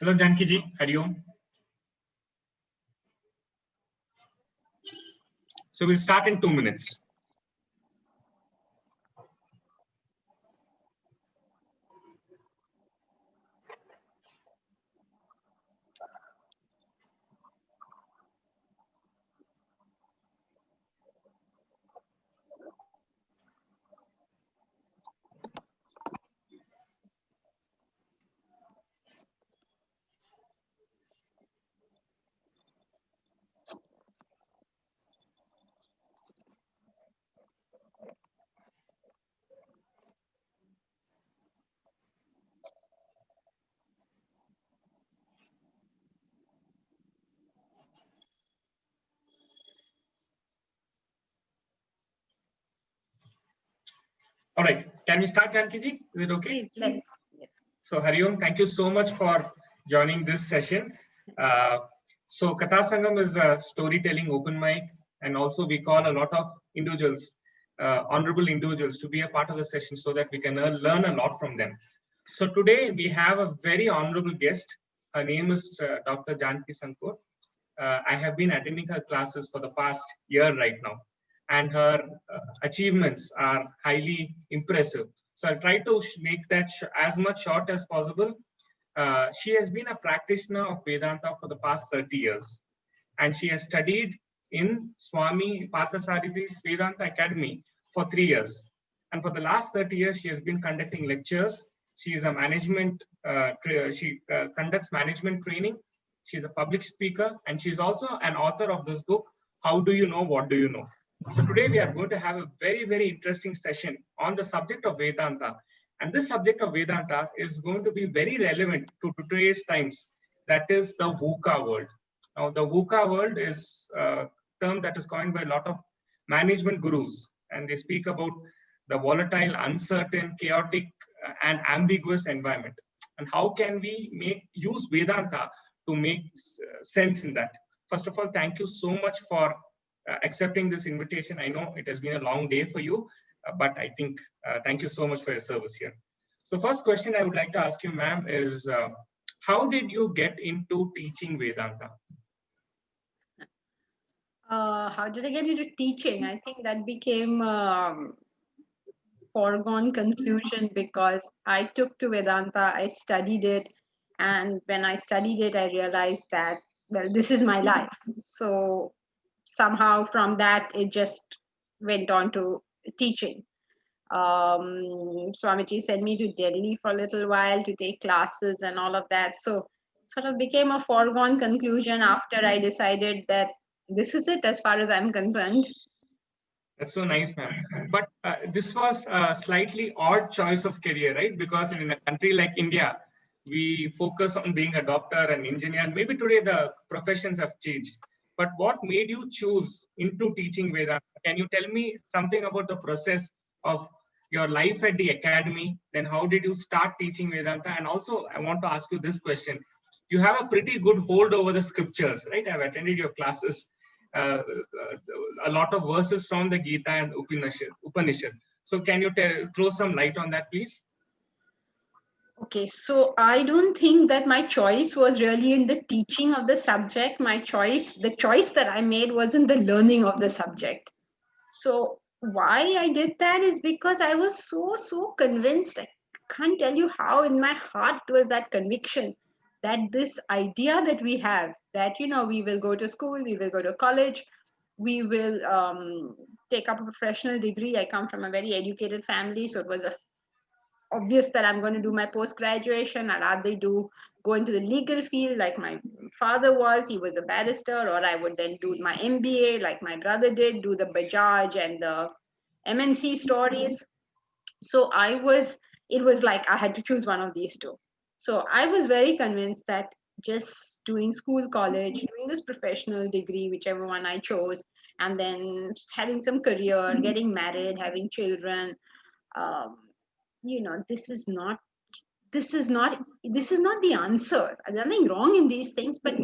Hello, Janki ji. Hari Om. So we'll start in 2 minutes. All right, can we start, Janki ji? Is it okay? Please, let's. So Hari Om, thank you so much for joining this session. So Katha Sangam is a storytelling open mic, and also we call a lot of individuals, honorable individuals, to be a part of the session so that we can learn a lot from them. So today we have a very honorable guest. Her name is Dr. Janki Santoke. I have been attending her classes for the past year right now, and her achievements are highly impressive. So I'll try to make that as much short as possible. She has been a practitioner of Vedanta for the past 30 years, and she has studied in Swami Parthasarathy's Vedanta Academy for 3 years. And for the last 30 years, she has been conducting lectures. She is a management, she conducts management training. She's a public speaker, and she's also an author of this book, How Do You Know, What Do You Know? So today we are going to have a very, very interesting session on the subject of Vedanta. And this subject of Vedanta is going to be very relevant to today's times. That is the VUCA world. Now, the VUCA world is a term that is coined by a lot of management gurus, and they speak about the volatile, uncertain, chaotic, and ambiguous environment. And how can we use Vedanta to make sense in that? First of all, thank you so much for accepting this invitation. I know it has been a long day for you, but I think thank you so much for your service here. So first question I would like to ask you, ma'am, is how did you get into teaching Vedanta? How did I get into teaching? I think that became foregone conclusion because I took to Vedanta, I studied it, and when I studied it, I realized that, well, this is my life. So somehow from that, it just went on to teaching. Swamiji sent me to Delhi for a little while to take classes and all of that. So sort of became a foregone conclusion after I decided that this is it as far as I'm concerned. That's so nice, ma'am. But this was a slightly odd choice of career, right? Because in a country like India, we focus on being a doctor and engineer. Maybe today the professions have changed. But what made you choose into teaching Vedanta? Can you tell me something about the process of your life at the academy? Then how did you start teaching Vedanta? And also, I want to ask you this question. You have a pretty good hold over the scriptures, right? I've attended your classes. A lot of verses from the Gita and Upanishad. So can you throw some light on that, please? Okay, so I don't think that my choice was really in the teaching of the subject. The choice that I made was in the learning of the subject. So why I did that is because I was so convinced. I can't tell you how in my heart was that conviction that this idea that we have, that, we will go to school, we will go to college, we will take up a professional degree. I come from a very educated family, so it was obvious that I'm going to do my post-graduation. I'd rather go into the legal field like my father was. He was a barrister. Or I would then do my MBA like my brother did, do the Bajaj and the MNC stories. So it was like I had to choose one of these two. So I was very convinced that just doing school, college, doing this professional degree, whichever one I chose, and then having some career, getting married, having children, this is not the answer. There's nothing wrong in these things, but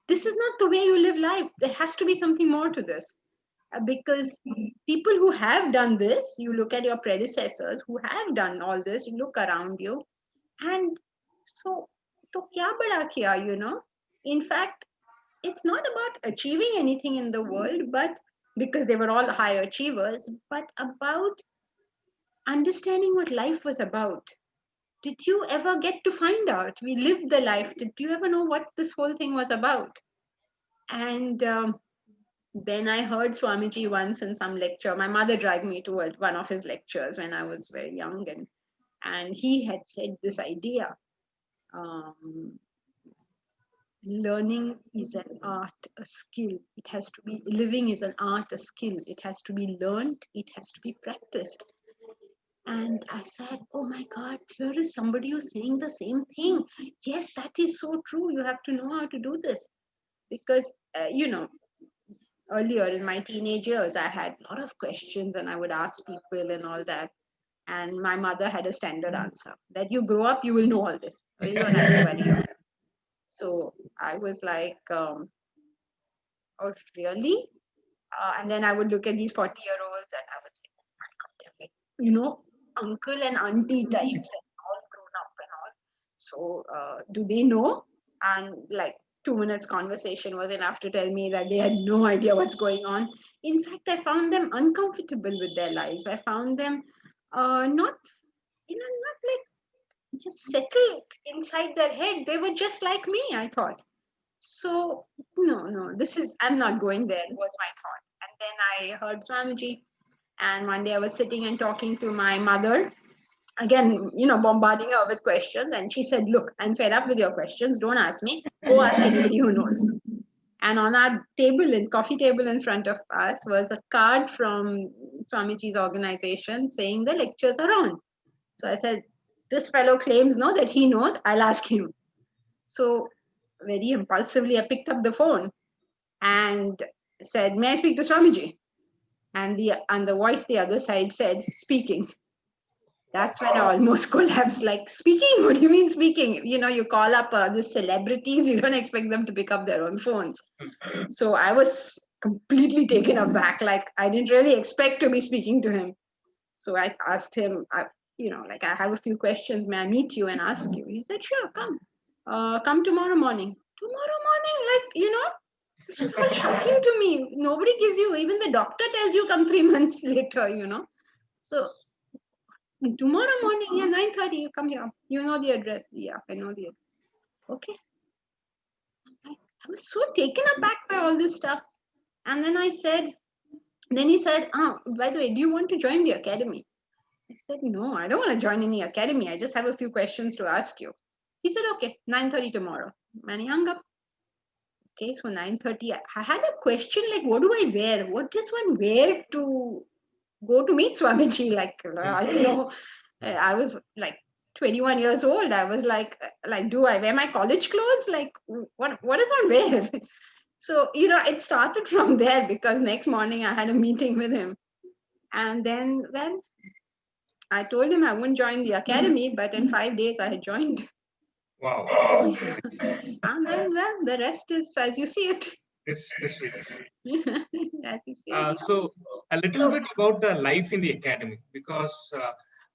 this is not the way you live life. There has to be something more to this. Because people who have done this, you look at your predecessors who have done all this, you look around you, and so to kya bada kiya, you know? In fact, it's not about achieving anything in the world, but because they were all high achievers, but about understanding what life was about. Did you ever get to find out? We lived the life. Did you ever know what this whole thing was about? And then I heard Swamiji once in some lecture. My mother dragged me to one of his lectures when I was very young, and he had said this idea. Learning is an art, a skill. It has to be, living is an art, a skill. It has to be learned, it has to be practiced. And I said, oh my God, here is somebody who's saying the same thing. Yes, that is so true. You have to know how to do this. Because, earlier in my teenage years, I had a lot of questions and I would ask people and all that. And my mother had a standard answer that you grow up, you will know all this. You don't have to worry. So I was like, oh, really? And then I would look at these 40-year-olds and I would say, oh my God, they're like, uncle and auntie types and all grown up and all. So do they know? And like 2 minutes conversation was enough to tell me that they had no idea what's going on. In fact, I found them uncomfortable with their lives. I found them not like just settled inside their head. They were just like me, I thought. So no, I'm not going there, was my thought. And then I heard Swamiji, and one day I was sitting and talking to my mother, again, bombarding her with questions. And she said, look, I'm fed up with your questions. Don't ask me. Go ask anybody who knows. And on our coffee table in front of us was a card from Swamiji's organization saying the lectures are on. So I said, this fellow claims that he knows. I'll ask him. So very impulsively, I picked up the phone and said, may I speak to Swamiji? And the voice the other side said, speaking. That's when I almost collapsed. Like, speaking? What do you mean speaking? You call up the celebrities, you don't expect them to pick up their own phones. So I was completely taken aback. Like, I didn't really expect to be speaking to him. So I asked him, I have a few questions. May I meet you and ask you? He said, sure, come. Come tomorrow morning. Tomorrow morning? This was all shocking to me. Nobody gives you, even the doctor tells you come 3 months later. So tomorrow morning, yeah, 9:30, you come here. You know the address. Yeah, I know the address. Okay. I was so taken aback by all this stuff. And then he said, by the way, do you want to join the academy? I said, no, I don't want to join any academy. I just have a few questions to ask you. He said, okay, 9:30 tomorrow. And he hung up. Okay, so 9:30, I had a question like, what do I wear? What does one wear to go to meet Swamiji? Like, I was like 21 years old. I was like, do I wear my college clothes? Like, what does one wear? So, it started from there because next morning I had a meeting with him. And then, well, I told him I wouldn't join the academy, but in 5 days I had joined. Wow. And then, well, the rest is as you see it. This week. As you see it, So a little bit about the life in the academy, because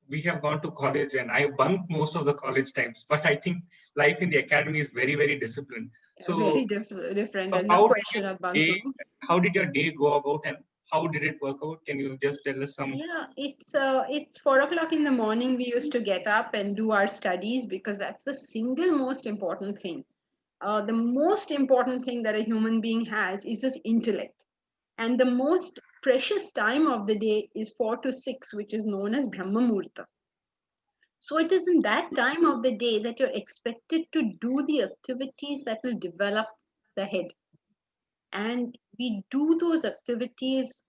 we have gone to college and I bunked most of the college times, but I think life in the academy is very, very disciplined. So very different. There's no question of bunking. How did your day go about and how did it work out? Can you just tell us some? Yeah, it's 4 o'clock in the morning. We used to get up and do our studies because that's the single most important thing. The most important thing that a human being has is his intellect. And the most precious time of the day is 4 to 6, which is known as Brahma Muhurta. So it is in that time of the day that you're expected to do the activities that will develop the head. And we do those activities,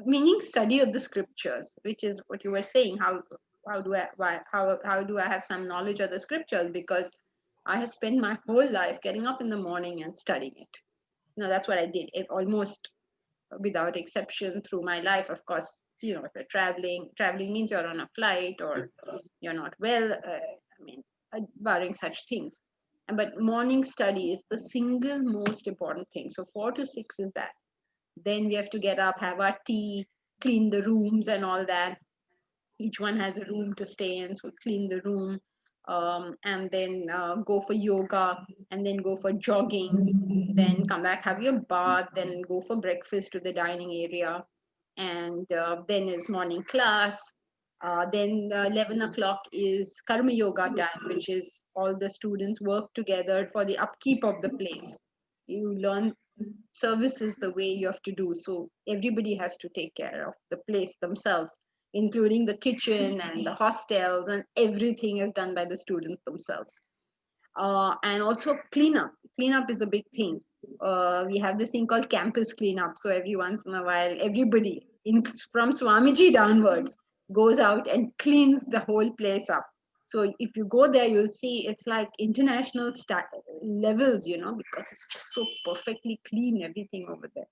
meaning study of the scriptures, which is what you were saying. How do I have some knowledge of the scriptures? Because I have spent my whole life getting up in the morning and studying it. That's what I did. Almost without exception through my life. Of course, if you're traveling means you're on a flight or you're not well, barring such things. But morning study is the single most important thing. So 4 to 6 is that. Then we have to get up, have our tea, clean the rooms and all that. Each one has a room to stay in, so clean the room, and then go for yoga, and then go for jogging, then come back, have your bath, then go for breakfast to the dining area, and then is morning class. Then 11 o'clock is karma yoga time, which is all the students work together for the upkeep of the place. You learn services the way you have to do. So everybody has to take care of the place themselves, including the kitchen and the hostels, and everything is done by the students themselves. And also cleanup. Cleanup is a big thing. We have this thing called campus cleanup. So every once in a while, everybody, from Swamiji downwards, goes out and cleans the whole place up. So if you go there, you'll see it's like international levels, because it's just so perfectly clean, everything over there.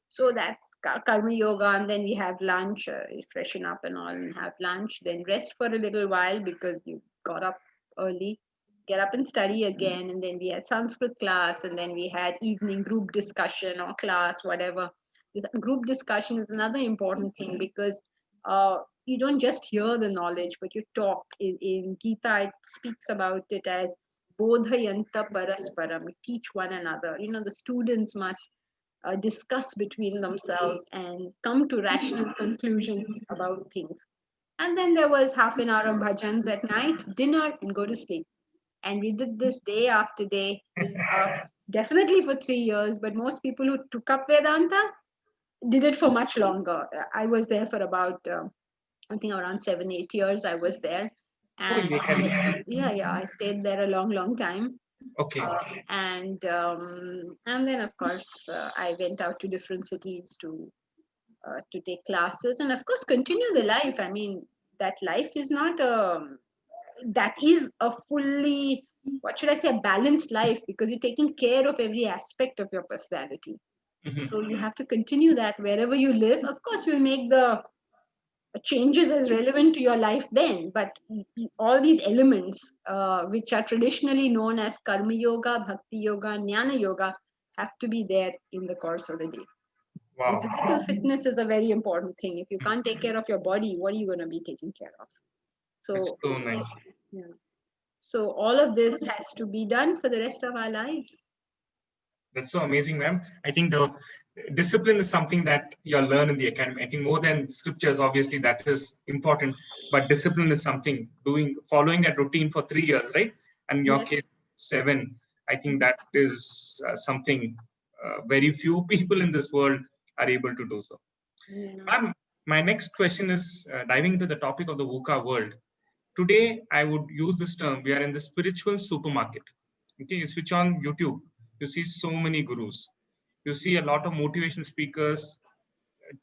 So that's karma yoga, and then we have lunch, freshen up and all, and have lunch, then rest for a little while because you got up early, get up and study again, and then we had Sanskrit class, and then we had evening group discussion or class, whatever. This group discussion is another important thing because you don't just hear the knowledge, but you talk. In Gita, it speaks about it as bodhayanta parasparam, teach one another. The students must discuss between themselves and come to rational conclusions about things. And then there was half an hour of bhajans at night, dinner, and go to sleep. And we did this day after day, definitely for 3 years. But most people who took up Vedanta did it for much longer. I was there for about, I think around 7, 8 years. I was there, Oh, in and the academy. yeah, I stayed there a long, long time. Okay. And then of course I went out to different cities to take classes, and of course continue the life. I mean, that life is not that is a fully, what should I say, a balanced life, because you're taking care of every aspect of your personality. Mhm. So you have to continue that wherever you live. Of course, we'll make the changes as relevant to your life then, but all these elements which are traditionally known as karma yoga, bhakti yoga, jnana yoga, have to be there in the course of the day. And Wow. physical fitness is a very important thing. If you can't take care of your body, what are you going to be taking care of? That's So so nice. yeah, so all of this has to be done for the rest of our lives. That's so amazing, ma'am. I think the discipline is something that you'll learn in the academy. I think more than scriptures, obviously, that is important. But discipline is something following a routine for 3 years, right? And in your Yes. case, 7. I think that is something very few people in this world are able to do so. Yeah. Ma'am, my next question is diving into the topic of the VUCA world. Today, I would use this term. We are in the spiritual supermarket. Okay, you switch on YouTube, you see so many gurus. You see a lot of motivation speakers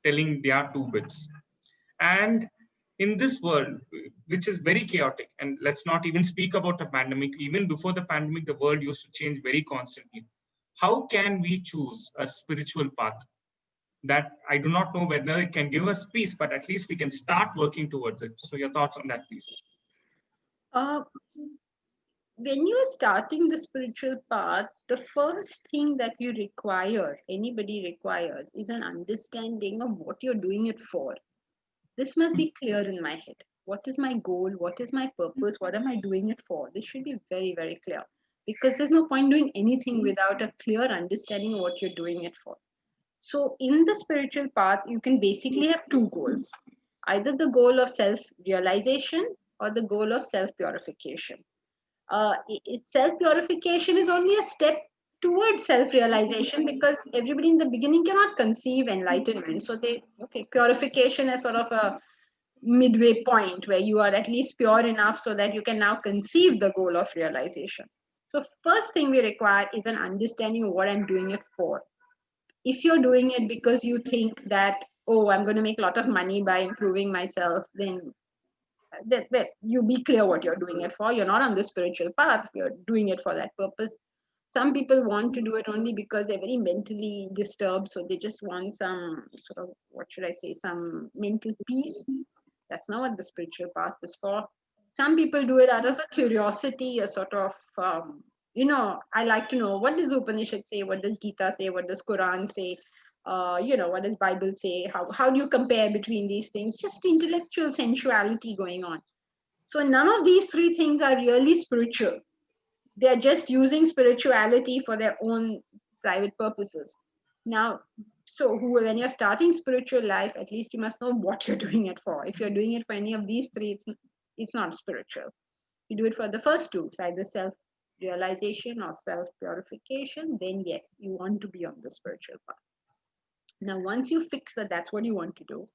telling their 2 bits. And in this world, which is very chaotic, and let's not even speak about the pandemic, even before the pandemic, the world used to change very constantly. How can we choose a spiritual path that I do not know whether it can give us peace, but at least we can start working towards it? So, your thoughts on that, please. Uh, when you're starting the spiritual path, the first thing that anybody requires, is an understanding of what you're doing it for. This must be clear in my head. What is my goal? What is my purpose? What am I doing it for? This should be very, very clear, because there's no point doing anything without a clear understanding of what you're doing it for. So, in the spiritual path, you can basically have two goals, either the goal of self realization or the goal of self purification. Self purification is only a step towards self realization, because everybody in the beginning cannot conceive enlightenment. So, purification is sort of a midway point where you are at least pure enough so that you can now conceive the goal of realization. So, first thing we require is an understanding of what I'm doing it for. If you're doing it because you think that, oh, I'm going to make a lot of money by improving myself, then that you be clear what you're doing it for. You're not on the spiritual path. You're doing it for that purpose. Some people want to do it only because they're very mentally disturbed, so they just want some sort of, what should I say, some mental peace. That's not what the spiritual path is for. Some people do it out of a curiosity, a sort of I like to know, what does the Upanishad say, what does Gita say, what does Quran say, what does Bible say, how do you compare between these things? Just intellectual sensuality going on. So none of these three things are really spiritual. They are just using spirituality for their own private purposes. Now, so when you're starting spiritual life, at least you must know what you're doing it for. If you're doing it for any of these three, it's not spiritual. You do it for the first two, it's either self-realization or self-purification, then yes, you want to be on the spiritual path. Now, once you fix that that's what you want to do,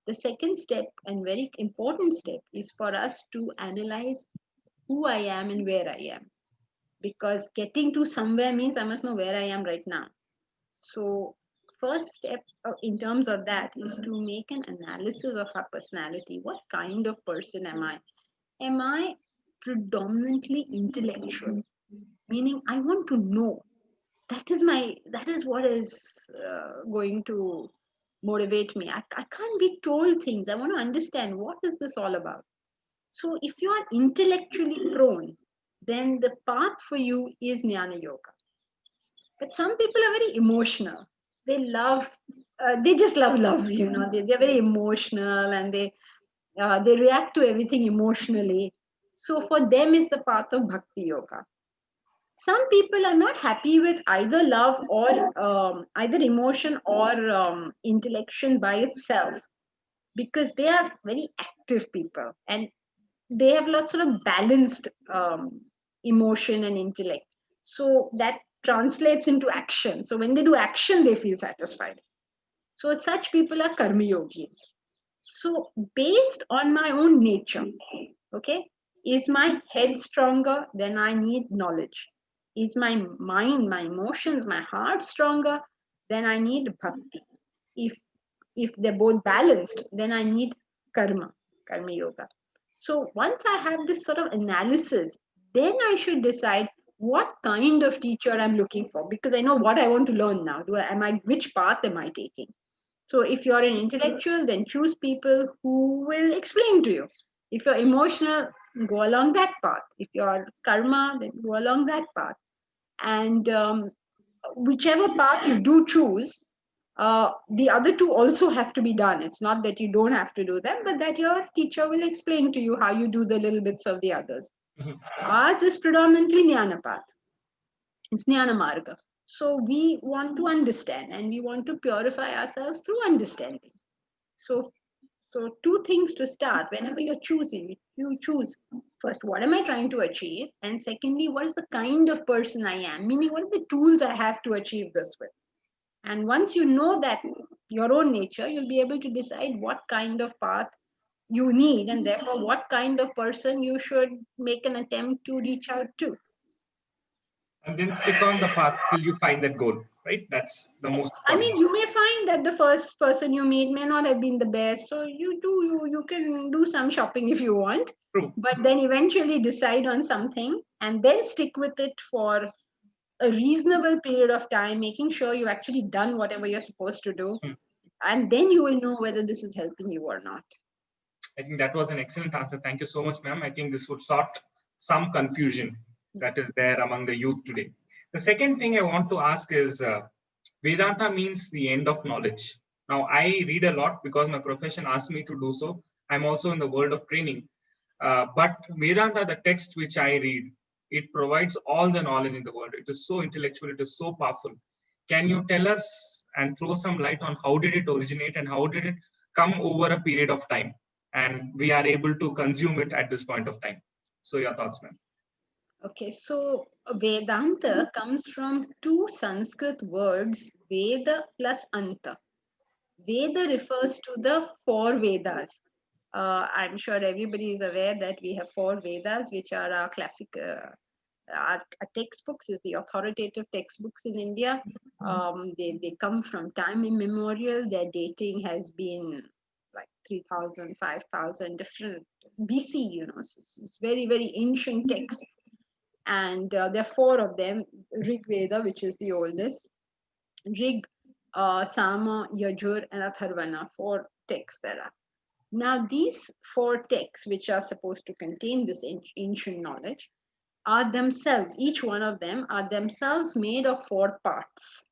the second step and very important step is for us to analyze who I am and where I am. Because getting to somewhere means I must know where I am right now. So first step in terms of that is to make an analysis of our personality. What kind of person am I? Am I predominantly intellectual? Meaning I want to know. That is what is going to motivate me. I can't be told things. I want to understand what is this all about. So if you are intellectually prone, then the path for you is Jnana Yoga. But some people are very emotional. They just love, they're very emotional and they react to everything emotionally. So for them is the path of Bhakti Yoga. Some people are not happy with either love or either emotion or intellection by itself because they are very active people and they have lots of balanced emotion and intellect. So that translates into action. So when they do action, they feel satisfied. So such people are karma yogis. So based on my own nature, okay, is my head stronger? Then I need knowledge. Is my mind, my emotions, my heart stronger? Then I need bhakti. If they're both balanced, then I need karma yoga. So once I have this sort of analysis, then I should decide what kind of teacher I'm looking for because I know what I want to learn now. Which path am I taking? So if you're an intellectual, then choose people who will explain to you. If you're emotional, go along that path. If you're karma, then go along that path. And whichever path you do choose, the other two also have to be done. It's not that you don't have to do them, but that your teacher will explain to you how you do the little bits of the others. Ours is predominantly Jnana path. It's Jnana Marga. So we want to understand and we want to purify ourselves through understanding. So two things to start. Whenever you're choosing, you choose first, what am I trying to achieve? And secondly, what is the kind of person I am? Meaning, what are the tools I have to achieve this with? And once you know that your own nature, you'll be able to decide what kind of path you need and therefore what kind of person you should make an attempt to reach out to. And then stick on the path till you find that goal, right? That's the most important. I mean, you may find that the first person you meet may not have been the best. So you can do some shopping if you want. True. But then eventually decide on something and then stick with it for a reasonable period of time, making sure you've actually done whatever you're supposed to do. And then you will know whether this is helping you or not. I think that was an excellent answer. Thank you so much, ma'am. I think this would sort some confusion that is there among the youth today. The second thing I want to ask is Vedanta means the end of knowledge. Now, I read a lot because my profession asks me to do so. I'm also in the world of training. But Vedanta, the text which I read, it provides all the knowledge in the world. It is so intellectual. It is so powerful. Can you tell us and throw some light on how did it originate and how did it come over a period of time? And we are able to consume it at this point of time. So your thoughts, ma'am. Okay, so Vedanta comes from two Sanskrit words, Veda plus Anta. Veda refers to the four Vedas. I'm sure everybody is aware that we have four Vedas, which are our classic our textbooks, is the authoritative textbooks in India. They come from time immemorial. Their dating has been like 3,000, 5,000 different BC, so it's very, very ancient text. And there are four of them, Rig Veda, which is the oldest, Rig, Sama, Yajur, and Atharvana, four texts there are. Now, these four texts, which are supposed to contain this ancient knowledge, are themselves, each one of them are themselves made of four parts.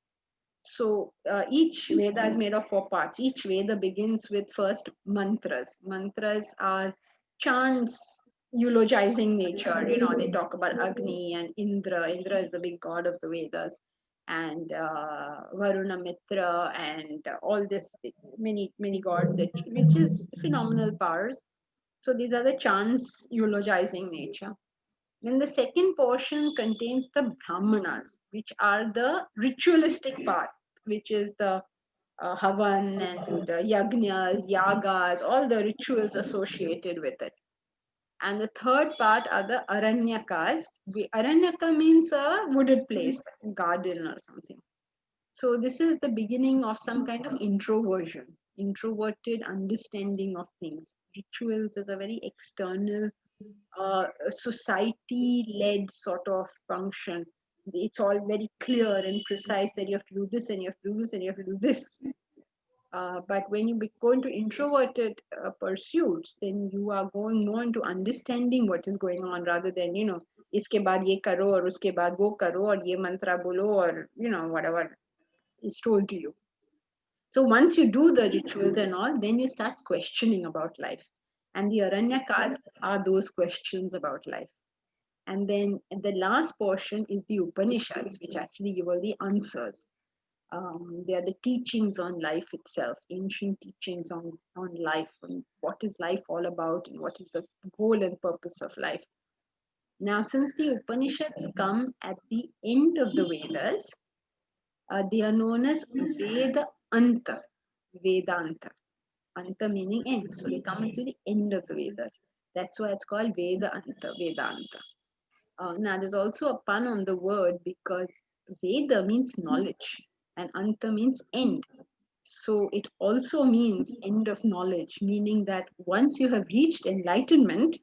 So each Veda is made of four parts. Each Veda begins with first mantras. Mantras are chants eulogizing nature. You know, they talk about Agni and Indra. Indra is the big god of the Vedas, and Varuna, Mitra, and all this, many gods, which is phenomenal powers. So these are the chants eulogizing nature. Then the second portion contains the Brahmanas, which are the ritualistic part, which is the Havan and Yagnas, Yagas, all the rituals associated with it. And the third part are the Aranyakas. Aranyaka means a wooded place, a garden or something. So this is the beginning of some kind of introversion, introverted understanding of things. Rituals is a very external, society-led sort of function. It's all very clear and precise that you have to do this and you have to do this and you have to do this. But when you go into introverted pursuits, then you are going more into understanding what is going on rather than, you know, iske baad ye karo or uske baad wo karo or ye mantra bolo or, you know, whatever is told to you. So once you do the rituals and all, then you start questioning about life. And the Aranyakas are those questions about life. And then the last portion is the Upanishads, which actually give all the answers. They are the teachings on life itself, ancient teachings on life, and what is life all about, and what is the goal and purpose of life. Now, since the Upanishads come at the end of the Vedas, they are known as Veda Anta, Vedanta. Anta meaning end. So they come into the end of the Vedas. That's why it's called Veda Anta, Vedanta. Now, there's also a pun on the word because Veda means knowledge and Anta means end. So it also means end of knowledge, meaning that once you have reached enlightenment,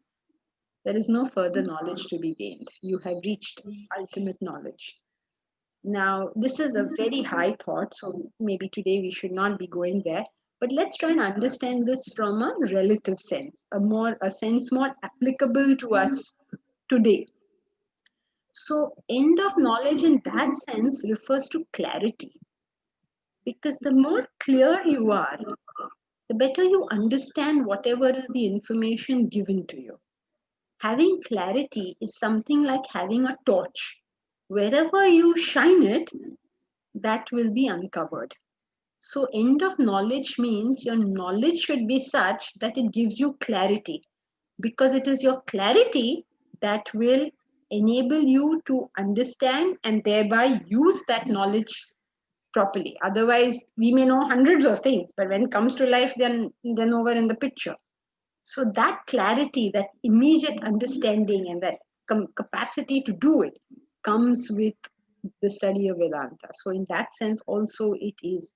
there is no further knowledge to be gained. You have reached ultimate knowledge. Now, this is a very high thought, so maybe today we should not be going there. But let's try and understand this from a relative sense, a sense more applicable to us today. So, end of knowledge in that sense refers to clarity. Because the more clear you are, the better you understand whatever is the information given to you. Having clarity is something like having a torch. Wherever you shine it, that will be uncovered. So, end of knowledge means your knowledge should be such that it gives you clarity, because it is your clarity that will enable you to understand and thereby use that knowledge properly. Otherwise, we may know hundreds of things, but when it comes to life, then they're nowhere in the picture. So that clarity, that immediate understanding, and that capacity to do it comes with the study of Vedanta. So in that sense, also it is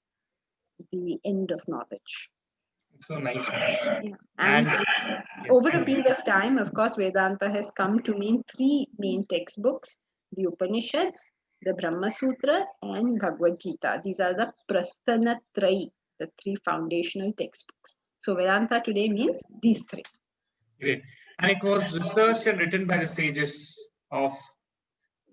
the end of knowledge. So nice. Yeah. And Over a period of time, of course, Vedanta has come to mean three main textbooks: the Upanishads, the Brahma Sutras, and Bhagavad Gita. These are the Prasthanatrayi, the three foundational textbooks. So Vedanta today means these three. Great. And it was researched and written by the sages of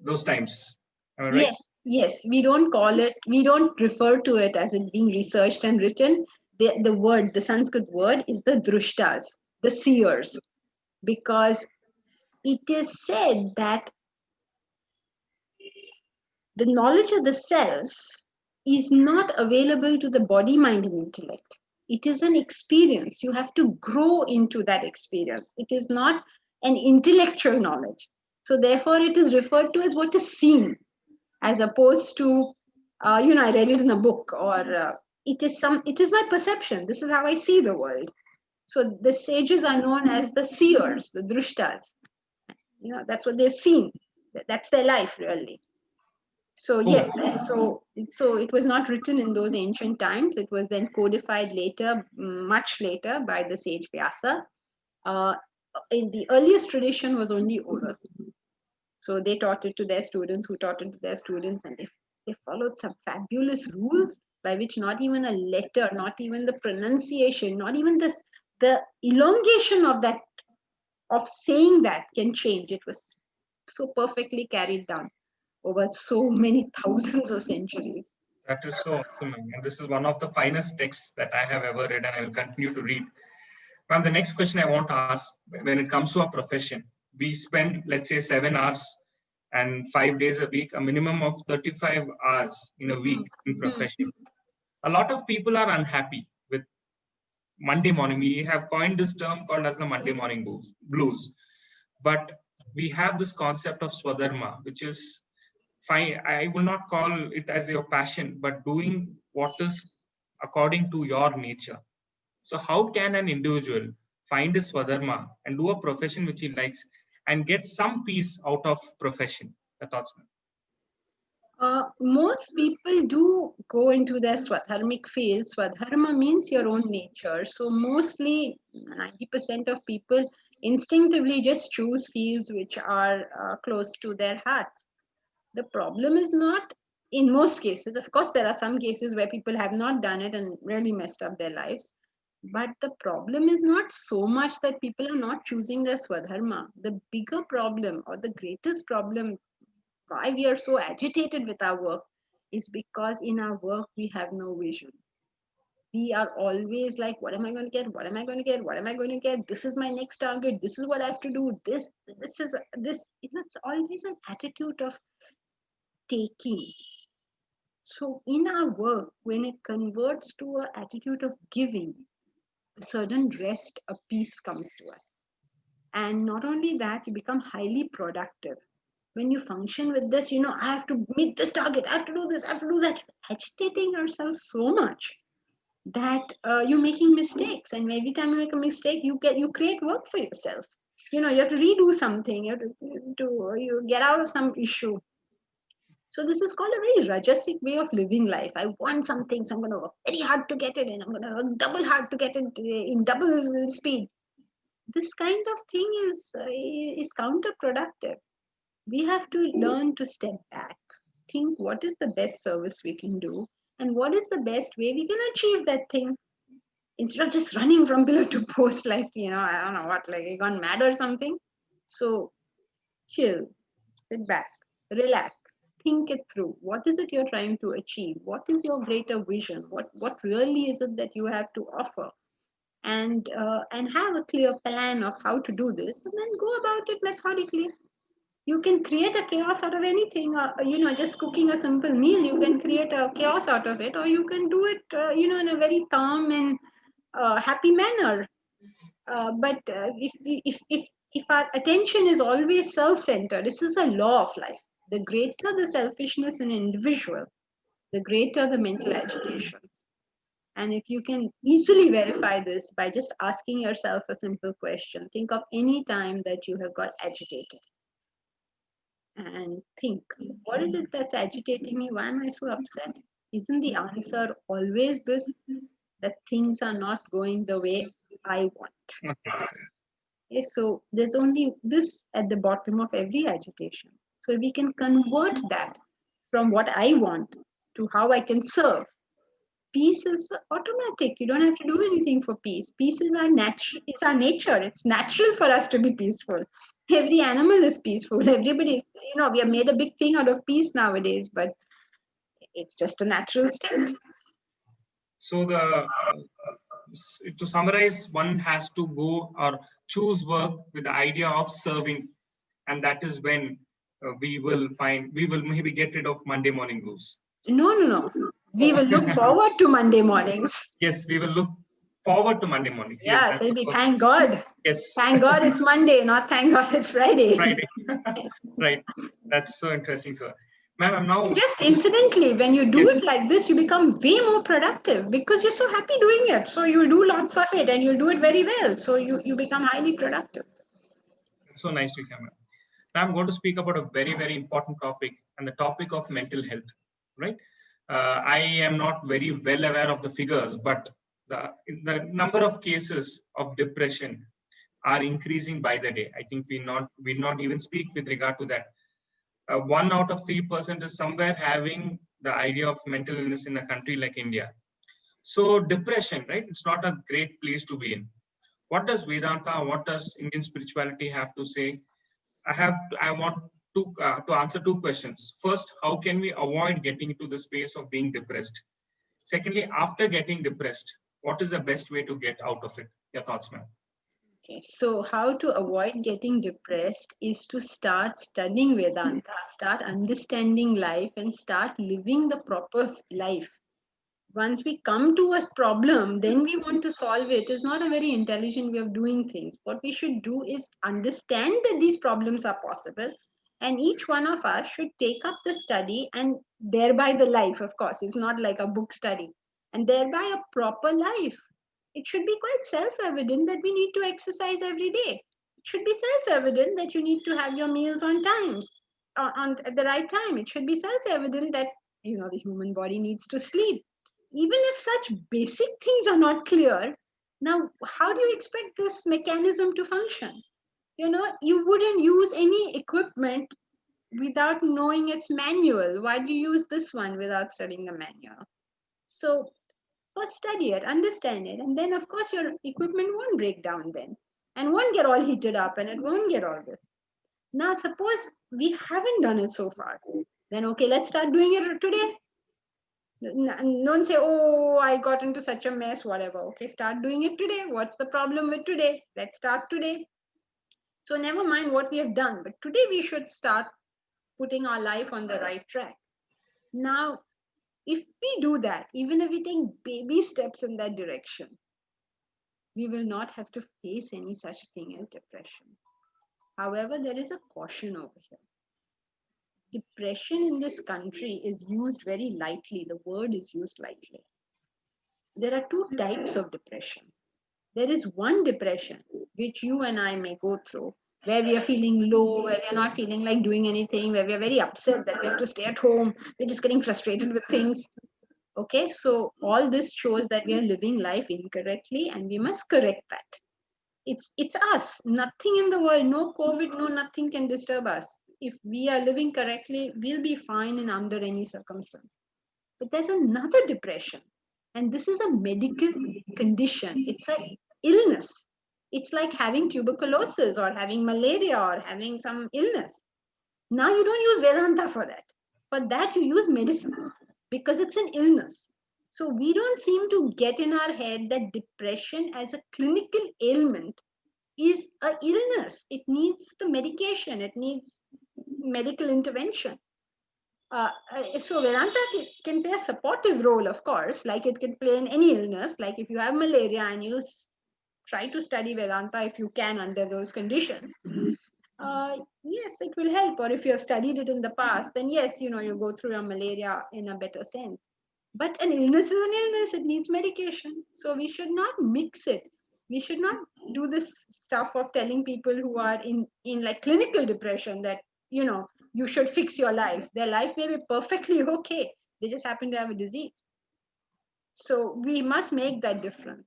those times. Right? Yes, yes. We don't refer to it as it being researched and written. The Sanskrit word is the drushtas, the seers, because it is said that the knowledge of the self is not available to the body, mind, and intellect. It is an experience. You have to grow into that experience. It is not an intellectual knowledge. So therefore, it is referred to as what is seen, as opposed to, I read it in a book, or it is my perception. This is how I see the world. So the sages are known as the seers, the drushtas. That's what they've seen. That's their life, really. So yes, so it was not written in those ancient times. It was then codified later, much later, by the sage Vyasa. In the earliest tradition was only oral. So they taught it to their students, who taught it to their students, and they followed some fabulous rules by which not even a letter, not even the pronunciation, not even the elongation of saying that can change. It was so perfectly carried down over so many thousands of centuries. That is so awesome. And this is one of the finest texts that I have ever read, and I will continue to read. Ma'am, the next question I want to ask, when it comes to our profession, we spend, let's say, 7 hours and 5 days a week, a minimum of 35 hours in a week in profession. A lot of people are unhappy with Monday morning. We have coined this term called as the Monday morning blues. But we have this concept of Swadharma, which is fine. I will not call it as your passion, but doing what is according to your nature. So how can an individual find his Swadharma and do a profession which he likes and get some peace out of profession? The thoughts, ma'am. Most people do go into their swadharmic field. Swadharma means your own nature. So mostly 90% of people instinctively just choose fields which are close to their hearts. The problem is not, in most cases, of course, there are some cases where people have not done it and really messed up their lives. But the problem is not so much that people are not choosing their swadharma. The bigger problem, or the greatest problem, why we are so agitated with our work is because in our work we have no vision. We are always like, what am I going to get? What am I going to get? What am I going to get? This is my next target. This is what I have to do. This is this. It's always an attitude of taking. So in our work, when it converts to an attitude of giving, a certain rest, a peace comes to us. And not only that, you become highly productive. When you function with this, I have to meet this target, I have to do this, I have to do that, agitating yourself so much that you're making mistakes. And every time you make a mistake, you create work for yourself. You have to redo something, you have you get out of some issue. So this is called a very rajasic way of living life. I want something, so I'm going to work very hard to get it, and I'm going to work double hard to get it in double speed. This kind of thing is counterproductive. We have to learn to step back, think what is the best service we can do, and what is the best way we can achieve that thing. Instead of just running from pillar to post, like, I don't know what, like you gone mad or something. So chill, sit back, relax, think it through. What is it you're trying to achieve? What is your greater vision? What really is it that you have to offer? And have a clear plan of how to do this, and then go about it methodically. You can create a chaos out of anything. Just cooking a simple meal, you can create a chaos out of it, or you can do it, in a very calm and happy manner. But if our attention is always self-centered, this is a law of life. The greater the selfishness in an individual, the greater the mental agitations. And if you can easily verify this by just asking yourself a simple question, think of any time that you have got agitated. And think, what is it that's agitating me? Why am I so upset? Isn't the answer always this, that things are not going the way I want? Okay, so there's only this at the bottom of every agitation. So we can convert that from what I want to how I can serve. Peace is automatic. You don't have to do anything for peace. Peace is our nature. It's our nature. It's natural for us to be peaceful. Every animal is peaceful. Everybody, we have made a big thing out of peace nowadays, but it's just a natural state. So to summarize, one has to go or choose work with the idea of serving, and that is when we will maybe get rid of Monday morning blues. No. We will look forward to Monday mornings. Yes, we will look forward to Monday mornings. Yeah, yes, thank God. Yes. Thank God it's Monday, not thank God it's Friday. Friday. Right. That's so interesting to her. Ma'am, I'm now... Just incidentally, when you do it like this, you become way more productive because you're so happy doing it. So you'll do lots of it and you'll do it very well. So you become highly productive. It's so nice to hear, ma'am. Now I'm going to speak about a very, very important topic, and the topic of mental health, right? I am not very well aware of the figures, but the number of cases of depression are increasing by the day. I think we not even speak with regard to that. 1 out of 3% is somewhere having the idea of mental illness in a country like India. So depression, right? It's not a great place to be in. What does Vedanta, what does Indian spirituality have to say? I want to answer 2 questions. First, how can we avoid getting into the space of being depressed? Secondly, after getting depressed, what is the best way to get out of it? Your thoughts, ma'am? Okay, so how to avoid getting depressed is to start studying Vedanta, start understanding life, and start living the proper life. Once we come to a problem, then we want to solve it. It's not a very intelligent way of doing things. What we should do is understand that these problems are possible, and each one of us should take up the study and thereby the life, of course. It's not like a book study, and thereby a proper life. It should be quite self-evident that we need to exercise every day. It should be self-evident that you need to have your meals on times, at the right time. It should be self-evident that the human body needs to sleep. Even if such basic things are not clear, now how do you expect this mechanism to function? You wouldn't use any equipment without knowing its manual. Why do you use this one without studying the manual? So first study it, understand it, and then of course your equipment won't break down then, and won't get all heated up, and it won't get all this. Now suppose we haven't done it so far, then okay, let's start doing it today. Don't say, oh, I got into such a mess, whatever. Okay, start doing it today. What's the problem with today? Let's start today. So never mind what we have done, but today we should start putting our life on the right track. Now, if we do that, even if we take baby steps in that direction, we will not have to face any such thing as depression. However, there is a caution over here. Depression in this country is used very lightly. The word is used lightly. There are two types of depression. There is one depression which you and I may go through, where we are feeling low, where we are not feeling like doing anything, where we are very upset that we have to stay at home, we're just getting frustrated with things. Okay, so all this shows that we are living life incorrectly, and we must correct that. It's us. Nothing in the world, no COVID, no nothing can disturb us. If we are living correctly, we'll be fine in under any circumstance. But there's another depression, and this is a medical condition. It's an illness. It's like having tuberculosis or having malaria or having some illness. Now you don't use Vedanta for that. For that you use medicine, because it's an illness. So we don't seem to get in our head that depression as a clinical ailment is an illness. It needs the medication. It needs medical intervention. So Vedanta can play a supportive role, of course, like it can play in any illness. Like if you have malaria and you try to study Vedanta, if you can, under those conditions, yes, it will help. Or if you have studied it in the past, then yes, you go through your malaria in a better sense. But an illness is an illness. It needs medication. So we should not mix it. We should not do this stuff of telling people who are in like clinical depression that, you should fix your life. Their life may be perfectly okay. They just happen to have a disease. So we must make that difference.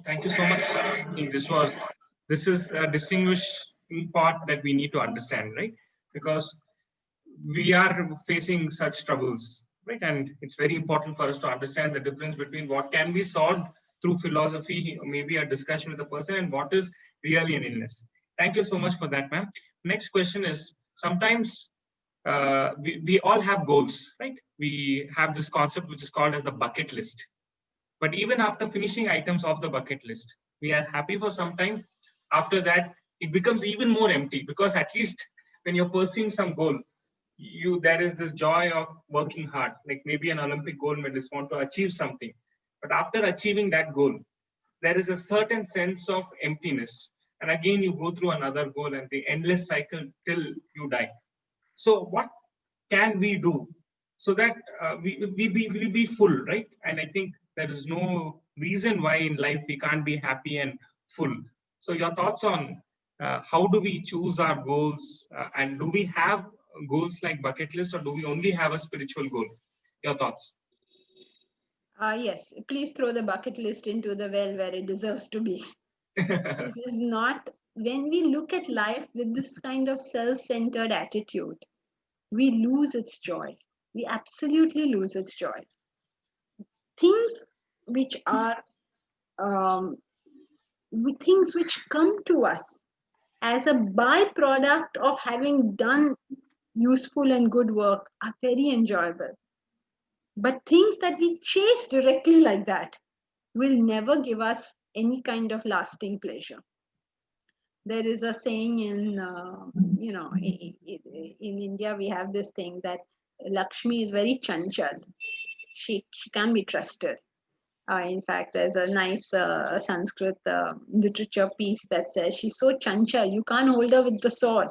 Thank you so much. I think this is a distinguishing part that we need to understand, right? Because we are facing such troubles, right? And it's very important for us to understand the difference between what can be solved through philosophy, or maybe a discussion with a person, and what is really an illness. Thank you so much for that, ma'am. Next question is, sometimes we all have goals, right? We have this concept which is called as the bucket list. But even after finishing items off the bucket list, we are happy for some time. After that, it becomes even more empty, because at least when you're pursuing some goal, there is this joy of working hard. Like maybe an Olympic gold medalist want to achieve something, but after achieving that goal, there is a certain sense of emptiness. And again, you go through another goal and the endless cycle till you die. So what can we do so that we be full, right? And I think there is no reason why in life we can't be happy and full. So your thoughts on how do we choose our goals, and do we have goals like bucket list, or do we only have a spiritual goal? Your thoughts? Yes, please throw the bucket list into the well where it deserves to be. This is not, when we look at life with this kind of self-centered attitude, we lose its joy. We absolutely lose its joy. Things which are things which come to us as a byproduct of having done useful and good work are very enjoyable. But things that we chase directly like that will never give us any kind of lasting pleasure. There is a saying in, in India, we have this thing that Lakshmi is very chanchal. She can't be trusted. In fact, there's a nice Sanskrit literature piece that says she's so chanchal, you can't hold her with the sword.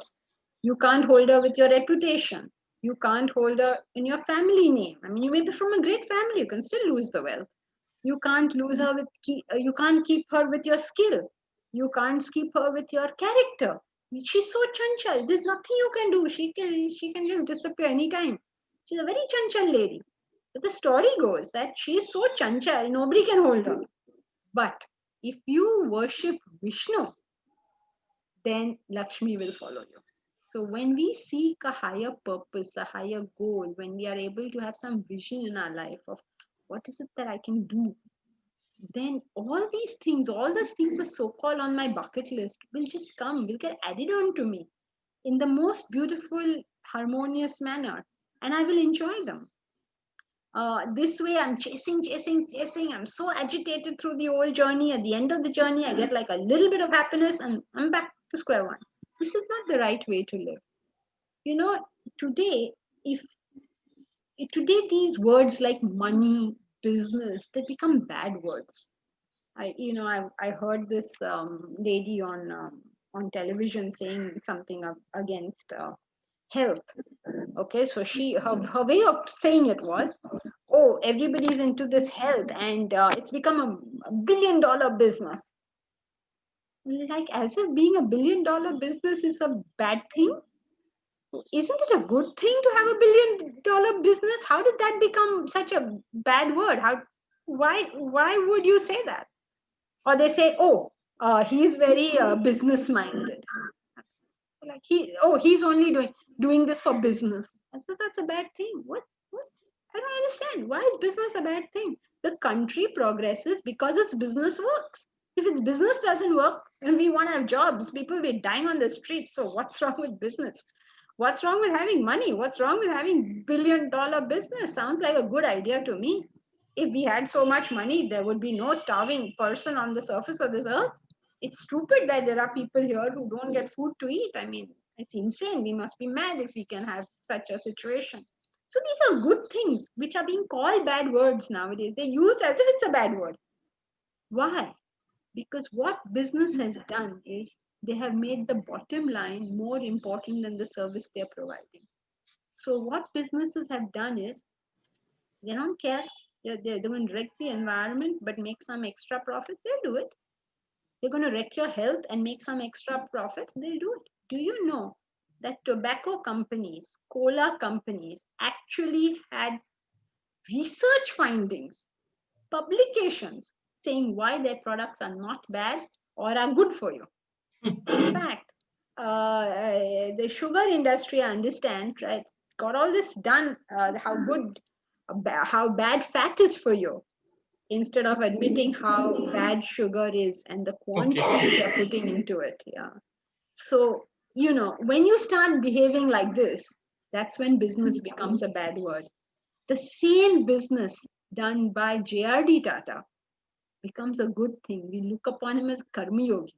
You can't hold her with your reputation. You can't hold her in your family name. I mean, you may be from a great family, you can still lose the wealth. You can't lose her with, you can't keep her with your skill. You can't keep her with your character. She's so chanchal. There's nothing you can do. She can just disappear anytime. She's a very chanchal lady. But the story goes that she's so chanchal, nobody can hold her. But if you worship Vishnu, then Lakshmi will follow you. So when we seek a higher purpose, a higher goal, when we are able to have some vision in our life of what is it that I can do, then all these things, all those things that so-called on my bucket list will just come, will get added on to me in the most beautiful, harmonious manner, and I will enjoy them. This way I'm chasing. I'm so agitated through the whole journey. At the end of the journey, I get like a little bit of happiness and I'm back to square one. This is not the right way to live. You know, today these words like money, business, they become bad words. I heard this lady on television saying something against health. Okay, so her way of saying it was, oh, everybody's into this health and it's become a $1 billion business. Like, as if being a $1 billion business is a bad thing. Isn't it a good thing to have a $1 billion business? How did that become such a bad word? Why would you say that? Or they say, oh, he's very business minded. Like he's only doing this for business. I said, that's a bad thing. What's I don't understand. Why is business a bad thing? The country progresses because its business works. If its business doesn't work and we want to have jobs, people will be dying on the streets. So what's wrong with business? What's wrong with having money? What's wrong with having $1 billion business? Sounds like a good idea to me. If we had so much money, there would be no starving person on the surface of this earth. It's stupid that there are people here who don't get food to eat. I mean, it's insane. We must be mad if we can have such a situation. So these are good things which are being called bad words nowadays. They're used as if it's a bad word. Why? Because what business has done is they have made the bottom line more important than the service they're providing. So what businesses have done is they don't care. They're going to wreck the environment but make some extra profit. They'll do it. They're going to wreck your health and make some extra profit. They'll do it. Do you know that tobacco companies, cola companies actually had research findings, publications saying why their products are not bad or are good for you? In fact, the sugar industry, I understand, right, got all this done, how bad fat is for you, instead of admitting how bad sugar is and the quantity they're putting into it. Yeah. So, when you start behaving like this, that's when business becomes a bad word. The same business done by J.R.D. Tata becomes a good thing. We look upon him as Karma Yogi.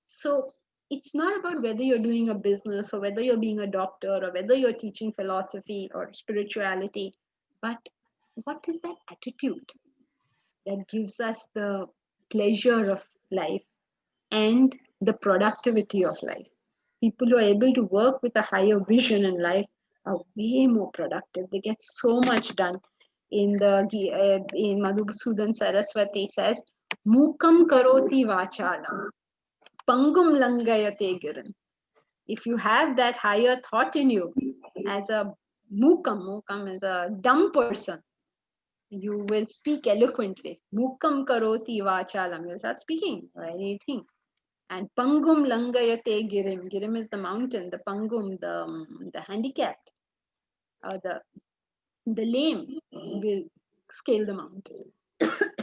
So it's not about whether you're doing a business or whether you're being a doctor or whether you're teaching philosophy or spirituality, but what is that attitude that gives us the pleasure of life and the productivity of life? People who are able to work with a higher vision in life are way more productive. They get so much done. In Madhusudan Saraswati says, Mukam karoti vachalam, pangum langayate giran. If you have that higher thought in you, as a mukam is a dumb person, you will speak eloquently. Mukam karoti vachalam. You'll start speaking or anything. And pangum langayate girim. Girim is the mountain. The pangum, the handicapped, or the lame will scale the mountain.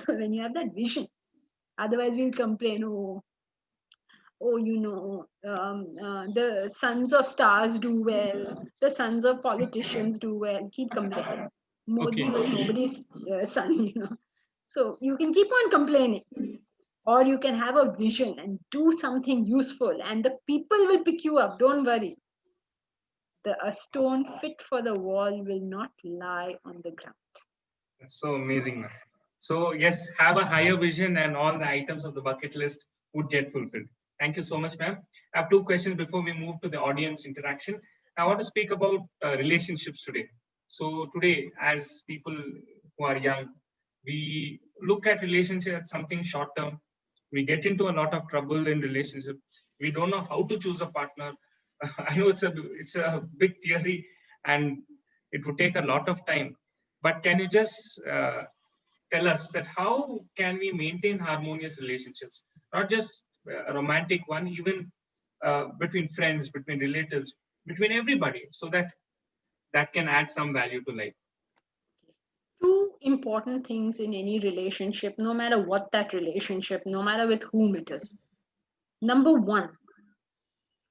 When you have that vision. Otherwise, we'll complain, the sons of stars do well, the sons of politicians do well. Keep complaining. Modi was nobody's son, So you can keep on complaining. Or you can have a vision and do something useful, and the people will pick you up. Don't worry. A stone fit for the wall will not lie on the ground. That's so amazing, ma'am. So yes, have a higher vision and all the items of the bucket list would get fulfilled. Thank you so much, ma'am. I have two questions before we move to the audience interaction. I want to speak about relationships today. So today, as people who are young, we look at relationships as something short term. We get into a lot of trouble in relationships. We don't know how to choose a partner. I know it's a big theory, and it would take a lot of time. But can you just tell us that how can we maintain harmonious relationships, not just a romantic one, even between friends, between relatives, between everybody, so that that can add some value to life? Two important things in any relationship, no matter what that relationship, no matter with whom it is. Number one,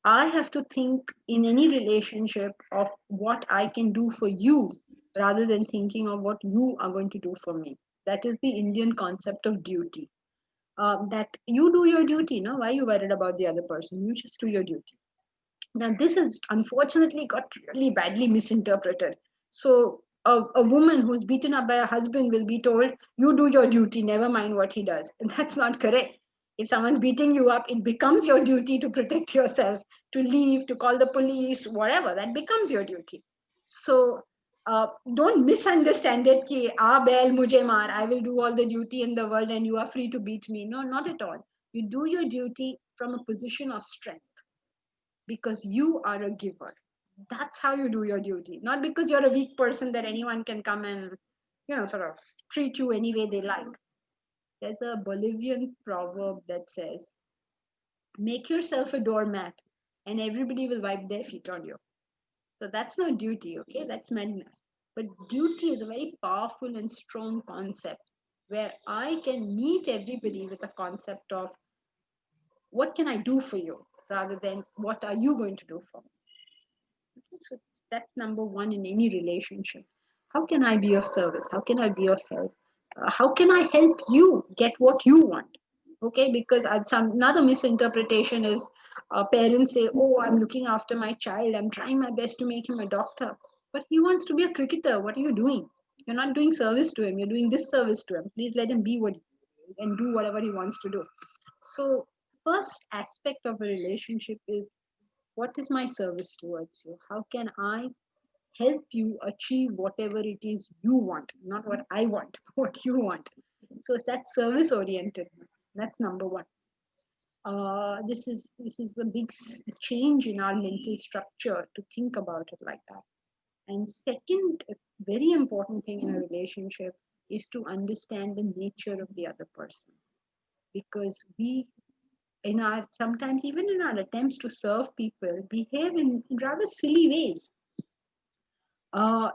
I have to think in any relationship of what I can do for you rather than thinking of what you are going to do for me. That is the Indian concept of duty. That you do your duty, no? Why are you worried about the other person? You just do your duty. Now, this has unfortunately got really badly misinterpreted. So, a woman who's beaten up by a husband will be told, you do your duty, never mind what he does. And that's not correct. If someone's beating you up, it becomes your duty to protect yourself, to leave, to call the police, whatever. That becomes your duty. So, don't misunderstand it. Ki, bel mujhe maar, I will do all the duty in the world and you are free to beat me. No, not at all. You do your duty from a position of strength because you are a giver. That's how you do your duty, not because you're a weak person that anyone can come and, sort of treat you any way they like. There's a Bolivian proverb that says, make yourself a doormat and everybody will wipe their feet on you. So that's not duty, okay? That's madness. But duty is a very powerful and strong concept where I can meet everybody with a concept of what can I do for you rather than what are you going to do for me. So that's number one in any relationship. How can I be of service? How can I be of help? How can I help you get what you want? Okay, because another misinterpretation is parents say, oh, I'm looking after my child. I'm trying my best to make him a doctor. But he wants to be a cricketer. What are you doing? You're not doing service to him. You're doing disservice to him. Please let him be what and do whatever he wants to do. So first aspect of a relationship is, what is my service towards you? How can I help you achieve whatever it is you want, not what I want, what you want? So that's service oriented. That's number one. This is a big change in our mental structure to think about it like that. And second, a very important thing in a relationship is to understand the nature of the other person, because we in our sometimes even in our attempts to serve people behave in rather silly ways.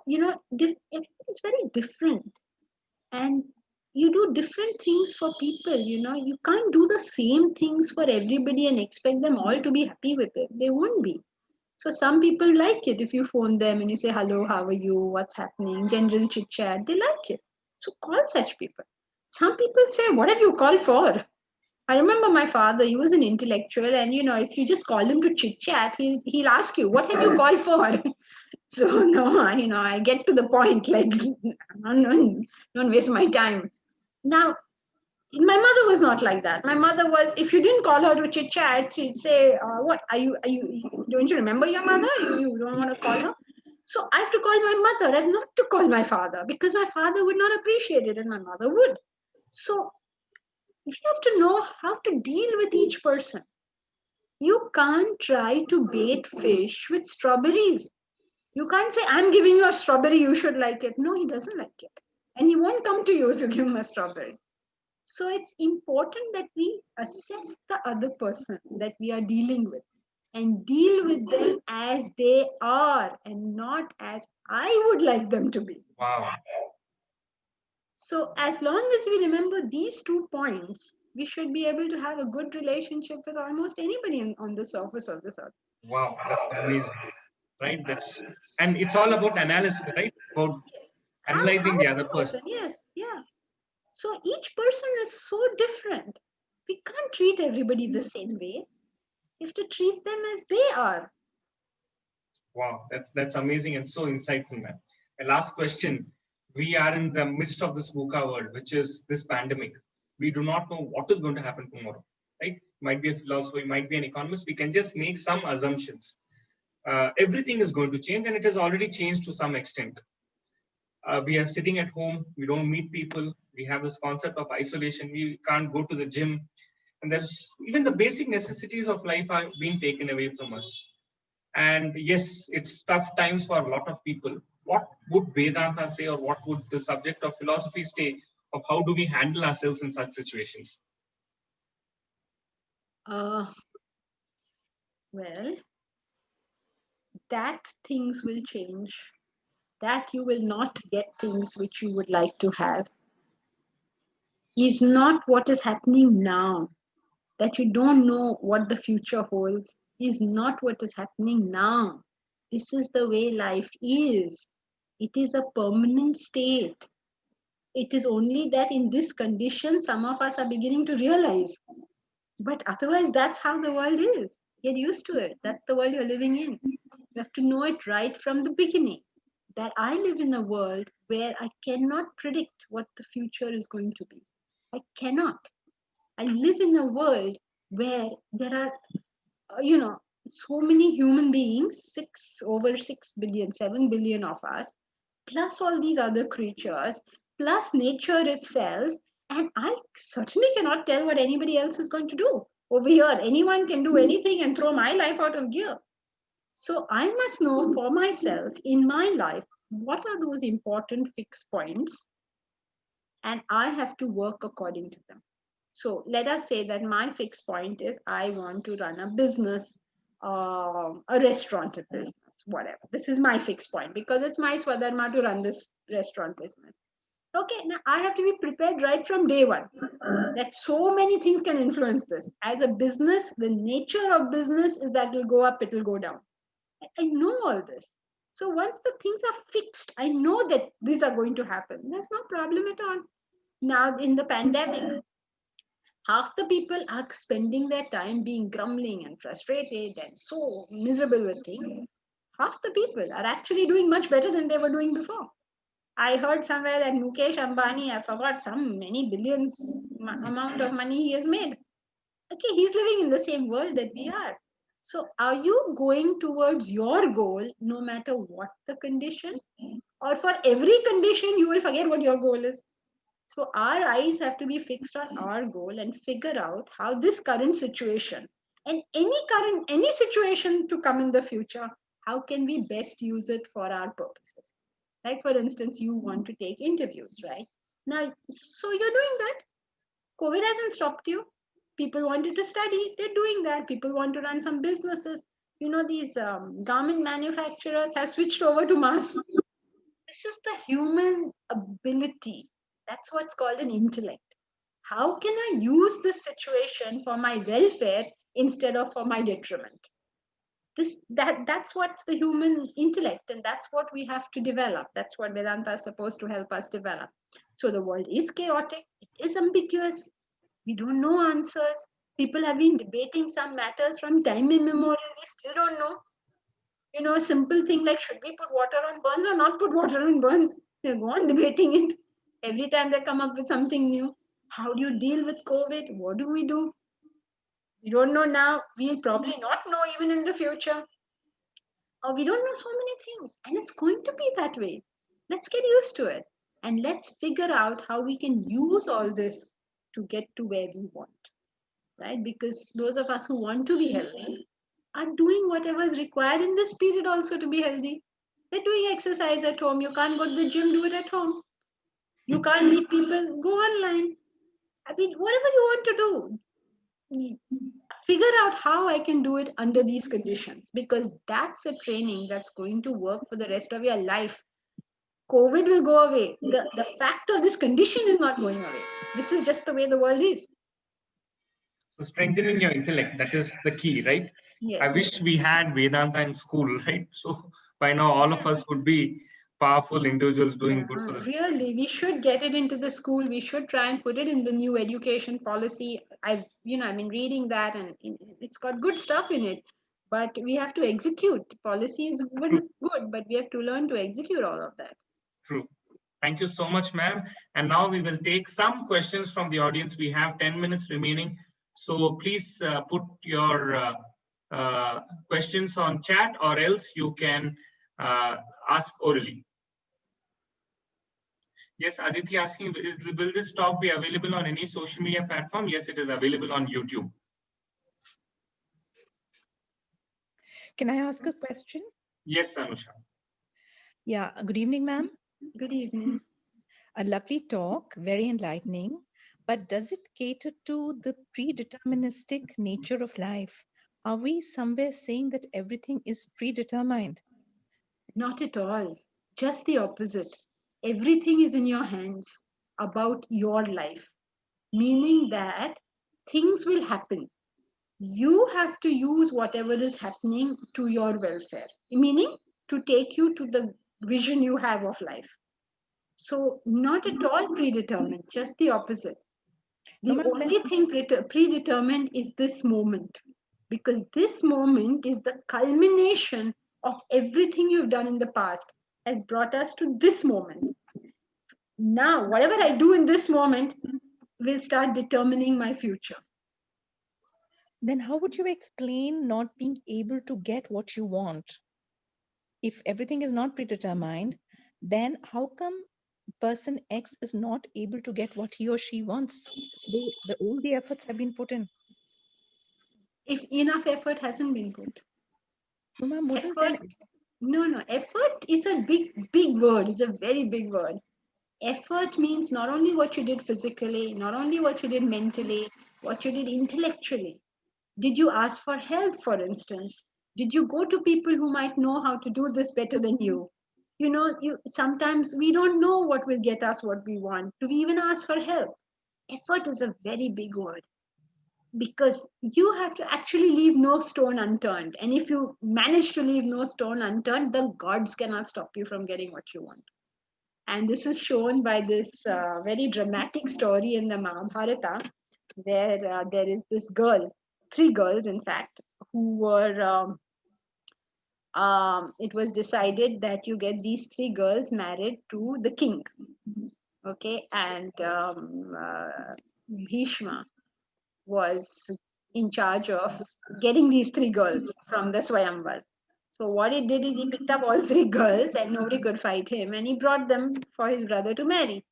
It's very different, and you do different things for people. You can't do the same things for everybody and expect them all to be happy with it. They won't be. So some people like it if you phone them and you say hello, how are you, what's happening, general chit chat. They like it. So call such people. Some people say, what have you called for? I remember my father, he was an intellectual, and if you just call him to chit chat, he'll ask you, what have you called for? So no, I get to the point, like, don't waste my time. Now, my mother was not like that. My mother was, if you didn't call her to chit chat, she'd say, what, don't you remember your mother? You don't want to call her? So I have to call my mother and not to call my father, because my father would not appreciate it and my mother would. So you have to know how to deal with each person. You can't try to bait fish with strawberries. You can't say, I'm giving you a strawberry, you should like it. No, he doesn't like it. And he won't come to you if you give him a strawberry. So it's important that we assess the other person that we are dealing with and deal with them as they are and not as I would like them to be. Wow. So as long as we remember these 2 points, we should be able to have a good relationship with almost anybody on the surface of this earth. Wow, that's amazing. Right? And it's all about analysis, right? About analyzing the other person. Yes, yeah. So each person is so different We can't treat everybody the same way. You have to treat them as they are. Wow, that's amazing and so insightful, man. And last question. We are in the midst of this VUCA world, which is this pandemic. We do not know what is going to happen tomorrow, right? Might be a philosopher, might be an economist. We can just make some assumptions. Everything is going to change, and it has already changed to some extent. We are sitting at home. We don't meet people. We have this concept of isolation. We can't go to the gym. And there's even the basic necessities of life are being taken away from us. And yes, it's tough times for a lot of people. What would Vedanta say, or what would the subject of philosophy say of how do we handle ourselves in such situations? Well, that things will change, that you will not get things which you would like to have, is not what is happening now. That you don't know what the future holds is not what is happening now. This is the way life is. It is a permanent state. It is only that in this condition, some of us are beginning to realize. But otherwise, that's how the world is. Get used to it. That's the world you're living in. You have to know it right from the beginning. That I live in a world where I cannot predict what the future is going to be. I cannot. I live in a world where there are, so many human beings, over 6 billion, 7 billion of us, plus all these other creatures, plus nature itself. And I certainly cannot tell what anybody else is going to do. Over here, anyone can do anything and throw my life out of gear. So I must know for myself in my life, what are those important fixed points? And I have to work according to them. So let us say that my fixed point is I want to run a business, a restaurant business, whatever. This is my fixed point because it's my swadharma to run this restaurant business. Okay, now I have to be prepared right from day one that so many things can influence this. As a business, the nature of business is that it'll go up, it'll go down. I know all this. So once the things are fixed, I know that these are going to happen. There's no problem at all. Now, in the pandemic, half the people are spending their time being grumbling and frustrated and so miserable with things. Half the people are actually doing much better than they were doing before. I heard somewhere that Mukesh Ambani, I forgot some many billions amount of money he has made. Okay, he's living in the same world that we are. So are you going towards your goal no matter what the condition? Or for every condition, you will forget what your goal is? So our eyes have to be fixed on our goal and figure out how this current situation and any situation to come in the future, how can we best use it for our purposes? Like for instance, you want to take interviews, right? Now, so you're doing that. COVID hasn't stopped you. People wanted to study, they're doing that. People want to run some businesses. These garment manufacturers have switched over to mass. This is the human ability. That's what's called an intellect. How can I use this situation for my welfare instead of for my detriment? That's what's the human intellect, and that's what we have to develop. That's what Vedanta is supposed to help us develop. So the world is chaotic, it is ambiguous, we don't know answers. People have been debating some matters from time immemorial, we still don't know. A simple thing like should we put water on burns or not put water on burns? They go on debating it. Every time they come up with something new. How do you deal with COVID? What do? We don't know now. We'll probably not know even in the future. Or we don't know so many things. And it's going to be that way. Let's get used to it. And let's figure out how we can use all this to get to where we want. Right? Because those of us who want to be healthy are doing whatever is required in this period also to be healthy. They're doing exercise at home. You can't go to the gym, do it at home. You can't meet people, go online. I mean, whatever you want to do, figure out how I can do it under these conditions, because that's a training that's going to work for the rest of your life. COVID will go away. The fact of this condition is not going away. This is just the way the world is. So strengthening your intellect, that is the key, right? Yes. I wish we had Vedanta in school, right? So by now all of us would be powerful individuals doing good for the society. Really, we should get it into the school. We should try and put it in the new education policy. I've been reading that, and it's got good stuff in it. But we have to execute. Policy is good, but we have to learn to execute all of that. True. Thank you so much, ma'am. And now we will take some questions from the audience. We have 10 minutes remaining. So please put your questions on chat, or else you can ask orally. Yes, Aditi asking, will this talk be available on any social media platform? Yes, it is available on YouTube. Can I ask a question? Yes, Anusha. Yeah, good evening, ma'am. Good evening. A lovely talk, very enlightening. But does it cater to the predeterministic nature of life? Are we somewhere saying that everything is predetermined? Not at all. Just the opposite. Everything is in your hands about your life, meaning that things will happen. You have to use whatever is happening to your welfare, meaning to take you to the vision you have of life. So, not at all predetermined, just the opposite. The No, ma'am, only thing predetermined is this moment, because this moment is the culmination of everything you've done in the past, has brought us to this moment. Now, whatever I do in this moment will start determining my future. Then how would you explain not being able to get what you want? If everything is not predetermined, then how come person X is not able to get what he or she wants? All the efforts have been put in. If enough effort hasn't been put. No, ma'am, wouldn't Effort, no, effort is a big word. It's a very big word. Effort means not only what you did physically, not only what you did mentally, what you did intellectually. Did you ask for help, for instance? Did you go to people who might know how to do this better than you? Sometimes we don't know what will get us what we want. Do we even ask for help? Effort is a very big word, because you have to actually leave no stone unturned. And if you manage to leave no stone unturned, the gods cannot stop you from getting what you want. And this is shown by this very dramatic story in the Mahabharata, where there is this girl, 3 girls, in fact, who were, it was decided that you get these 3 girls married to the king. Okay, and Bhishma was in charge of getting these 3 girls from the Swayamvar. So what he did is he picked up all 3 girls, and nobody could fight him, and he brought them for his brother to marry.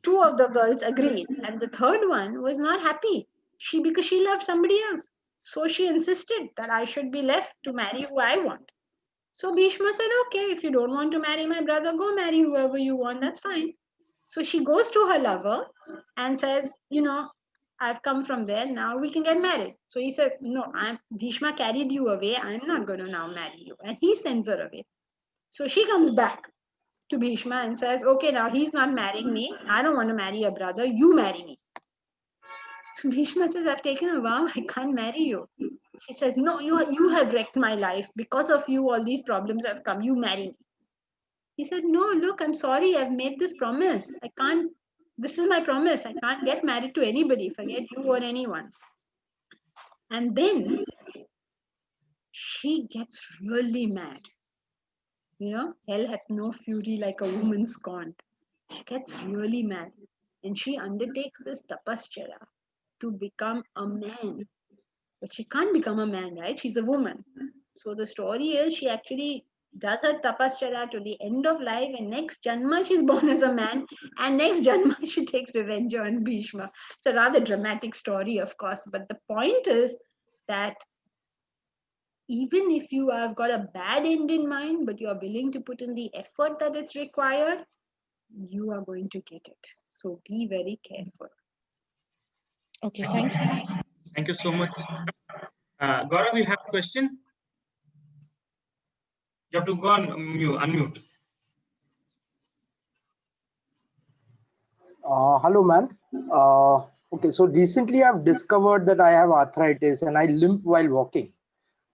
2 of the girls agreed, and the third one was not happy. Because she loved somebody else. So she insisted that I should be left to marry who I want. So Bhishma said, okay, if you don't want to marry my brother, go marry whoever you want, that's fine. So she goes to her lover and says, I've come from there, now we can get married. So he says, no, Bhishma carried you away, I'm not going to now marry you. And he sends her away. So she comes back to Bhishma and says, okay, now he's not marrying me, I don't want to marry a brother, you marry me. So Bhishma says, I've taken a vow, I can't marry you. She says, no, you have wrecked my life. Because of you, all these problems have come. You marry me. He said, no, look, I'm sorry. I've made this promise. I can't, this is my promise. I can't get married to anybody, forget you or anyone. And then she gets really mad. Hell hath no fury like a woman scorned. She gets really mad. And she undertakes this tapaschara to become a man. But she can't become a man, right? She's a woman. So the story is she actually does her tapaschara to the end of life, and next janma she's born as a man, and next janma she takes revenge on Bhishma. It's a rather dramatic story, of course, but the point is that even if you have got a bad end in mind, but you are willing to put in the effort that it's required, you are going to get it. So be very careful. Okay, thank you. Thank you so much. Gaurav, you have a question? You have to go on unmute. Hello, ma'am. Okay, so recently I've discovered that I have arthritis and I limp while walking.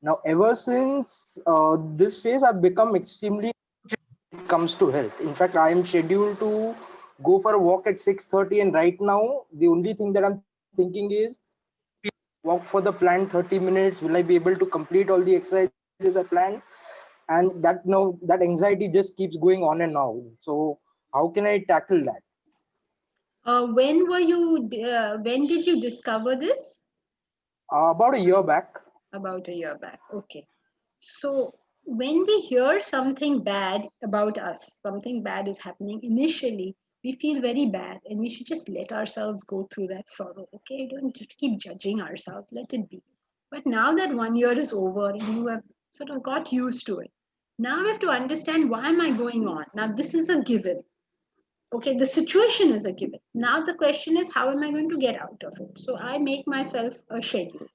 Now, ever since this phase, I've become extremely comes to health. In fact, I am scheduled to go for a walk at 6:30, and right now the only thing that I'm thinking is walk for the planned 30 minutes. Will I be able to complete all the exercises I planned? And that anxiety just keeps going on and on. So how can I tackle that? When did you discover this? About a year back. About a year back. Okay. So when we hear something bad about us, something bad is happening initially, we feel very bad and we should just let ourselves go through that sorrow. Okay, don't just keep judging ourselves, let it be. But now that 1 year is over and you have sort of got used to it, now we have to understand, why am I going on? Now this is a given. Okay, the situation is a given. Now the question is, how am I going to get out of it? So I make myself a schedule,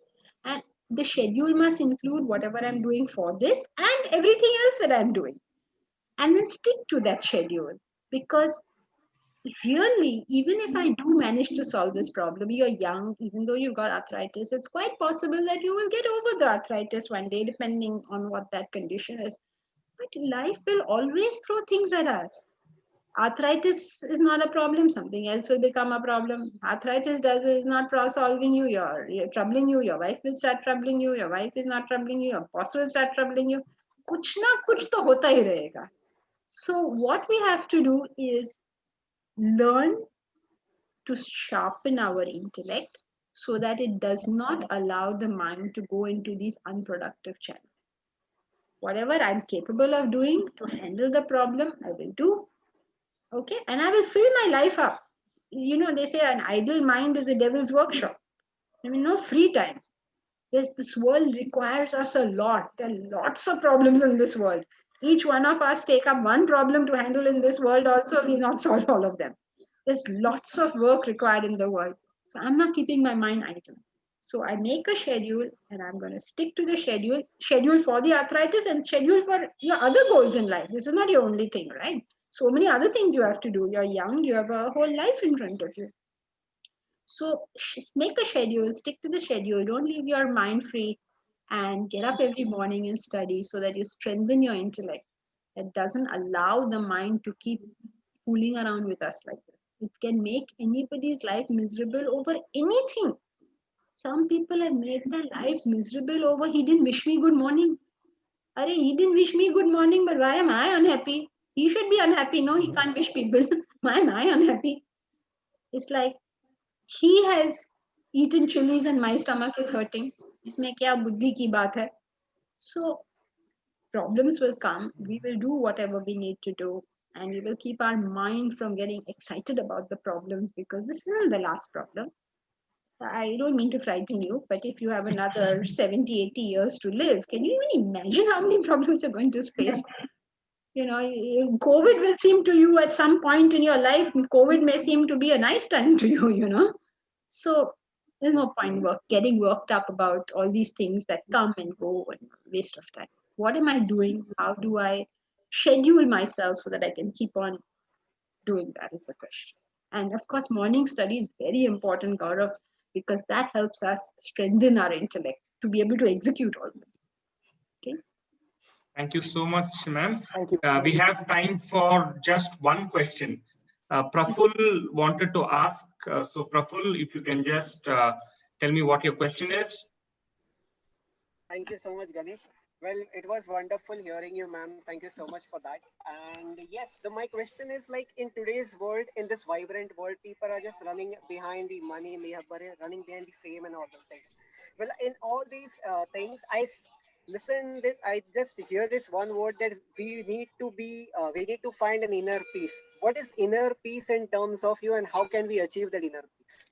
and the schedule must include whatever I'm doing for this and everything else that I'm doing, and then stick to that schedule. Because really, even if I do manage to solve this problem, you're young, even though you've got arthritis, it's quite possible that you will get over the arthritis one day, depending on what that condition is. But life will always throw things at us. Arthritis is not a problem, something else will become a problem. Arthritis is not solving you, you're troubling you, your wife will start troubling you, your wife is not troubling you, your boss will start troubling you. Kuch na kuch to hota hi rahega. So what we have to do is learn to sharpen our intellect so that it does not allow the mind to go into these unproductive channels. Whatever I'm capable of doing to handle the problem, I will do. Okay, and I will fill my life up. They say an idle mind is a devil's workshop. I mean, no free time. This world requires us a lot. There are lots of problems in this world. Each one of us take up one problem to handle in this world also, we not solve all of them. There's lots of work required in the world. So I'm not keeping my mind idle. So I make a schedule and I'm going to stick to the schedule for the arthritis and schedule for your other goals in life. This is not your only thing, right? So many other things you have to do. You're young, you have a whole life in front of you. So make a schedule, stick to the schedule, don't leave your mind free, and get up every morning and study so that you strengthen your intellect. That doesn't allow the mind to keep fooling around with us like this. It can make anybody's life miserable over anything. Some people have made their lives miserable over, he didn't wish me good morning. Arey, he didn't wish me good morning, but why am I unhappy? He should be unhappy. No, he can't wish people. Why am I unhappy? It's like he has eaten chilies and my stomach is hurting. इसमें क्या बुद्धि की बात है? So problems will come. We will do whatever we need to do, and we will keep our mind from getting excited about the problems, because this isn't the last problem. I don't mean to frighten you, but if you have another 70, 80 years to live, can you even imagine how many problems you're going to face? COVID will seem to you at some point in your life, COVID may seem to be a nice time to you. So there's no point getting worked up about all these things that come and go and waste of time. What am I doing? How do I schedule myself so that I can keep on doing that is the question. And of course, morning study is very important, Gaurav, because that helps us strengthen our intellect to be able to execute all this. Okay. Thank you so much, ma'am. Thank you. We have time for just one question. Praful wanted to ask. So Praful, if you can just tell me what your question is. Thank you so much, Ganesh. Well, it was wonderful hearing you, ma'am. Thank you so much for that. And yes, my question is, like, in today's world, in this vibrant world, people are just running behind the money, running behind the fame and all those things. Well, in all these things, I just hear this one word that we need to find an inner peace. What is inner peace in terms of you, and how can we achieve that inner peace?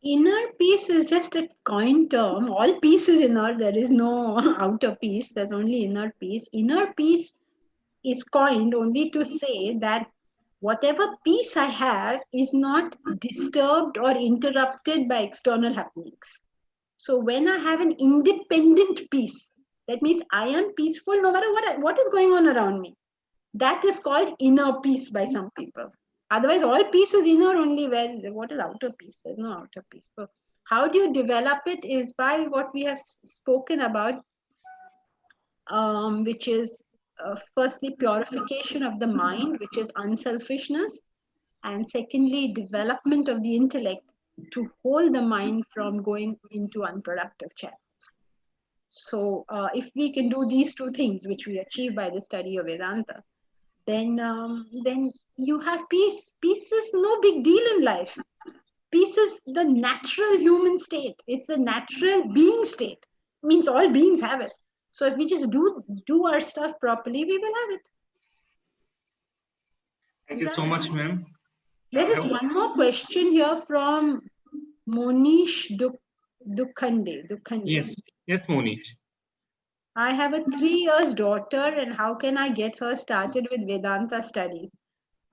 Inner peace is just a coin term. All peace is inner. There is no outer peace. There's only inner peace. Inner peace is coined only to say that whatever peace I have is not disturbed or interrupted by external happenings. So when I have an independent peace, that means I am peaceful no matter what is going on around me. That is called inner peace by some people. Otherwise, all peace is inner only. What is outer peace? There's no outer peace. So how do you develop it is by what we have spoken about, which is firstly, purification of the mind, which is unselfishness, and secondly, development of the intellect to hold the mind from going into unproductive channels. So if we can do these two things, which we achieve by the study of Vedanta, then you have peace. Peace is no big deal in life. Peace is the natural human state. It's the natural being state. It means all beings have it. So if we just do our stuff properly, we will have it. Thank you so much, ma'am. There is one more question here from Monish Dukhande. Yes, Monish. I have a 3 years daughter, and how can I get her started with Vedanta studies?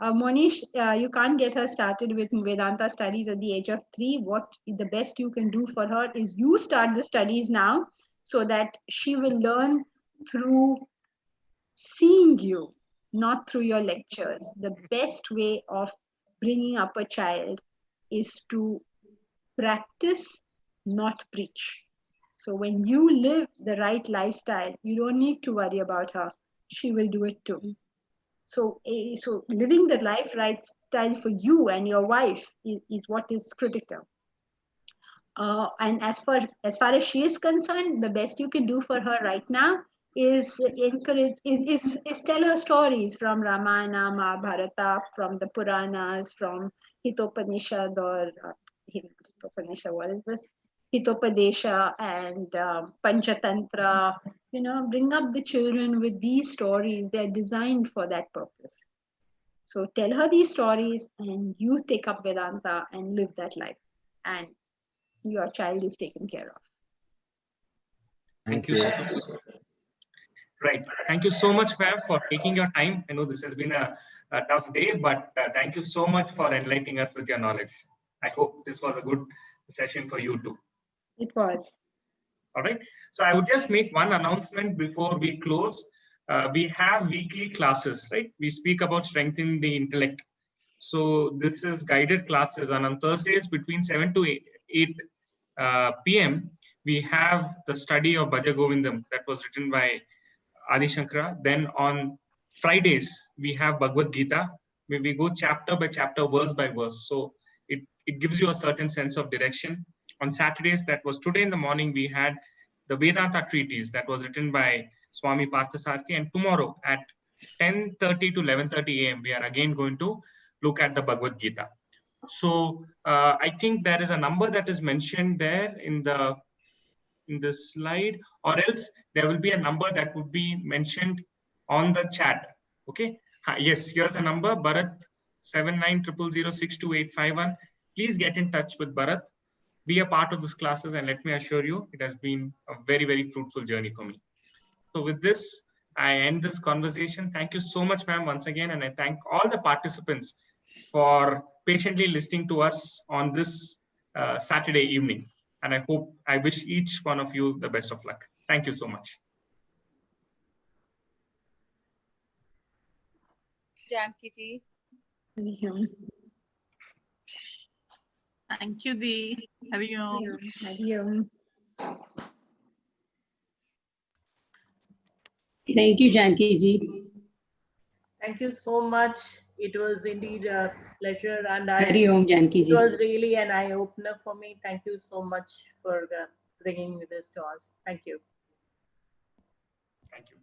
Monish, you can't get her started with Vedanta studies at the age of 3. What the best you can do for her is you start the studies now, so that she will learn through seeing you, not through your lectures. The best way of bringing up a child is to practice, not preach. So when you live the right lifestyle, you don't need to worry about her. She will do it too. So living the life lifestyle for you and your wife is what is critical. And as far as she is concerned, the best you can do for her right now is encourage is tell her stories from Ramayana, Mahabharata, from the Puranas, from Hitopanishad or Hitopanishad. What is this? Hitopadesha and Panchatantra. Bring up the children with these stories. They're designed for that purpose. So tell her these stories, and you take up Vedanta and live that life, and your child is taken care of. Thank you so much. Right. Thank you so much, ma'am, for taking your time. I know this has been a tough day, but thank you so much for enlightening us with your knowledge. I hope this was a good session for you too. It was. All right. So I would just make one announcement before we close. We have weekly classes, right? We speak about strengthening the intellect. So this is guided classes, and on Thursdays between 7 to 8 p.m. we have the study of Bhaja Govindam that was written by Adi Shankara. Then on Fridays we have Bhagavad Gita, where we go chapter by chapter, verse by verse. So it gives you a certain sense of direction. On Saturdays, that was today in the morning, we had the Vedanta treatise that was written by Swami Parthasarathi, and tomorrow at 10:30 to 11:30 a.m. we are again going to look at the Bhagavad Gita. So I think there is a number that is mentioned there in the slide, or else there will be a number that would be mentioned on the chat. Okay. Yes, here's a number, Bharat 7900062851. Please get in touch with Bharat. Be a part of these classes, and let me assure you, it has been a very, very fruitful journey for me. So with this, I end this conversation. Thank you so much, ma'am, once again, and I thank all the participants for patiently listening to us on this Saturday evening. And I wish each one of you the best of luck. Thank you so much. Janki ji. Thank you, Dee. Hari Om. Thank you, Janki ji. Thank you so much. It was indeed a pleasure, and Hari Om, Janki ji. It was really an eye opener for me. Thank you so much for bringing this to us. Thank you. Thank you.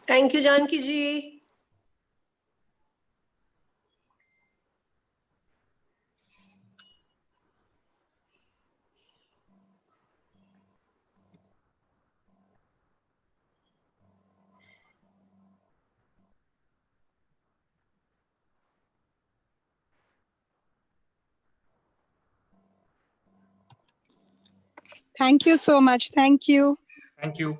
Thank you, Janki ji. Thank you so much. Thank you. Thank you.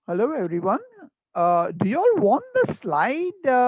Hello, everyone. Do you all want the slide?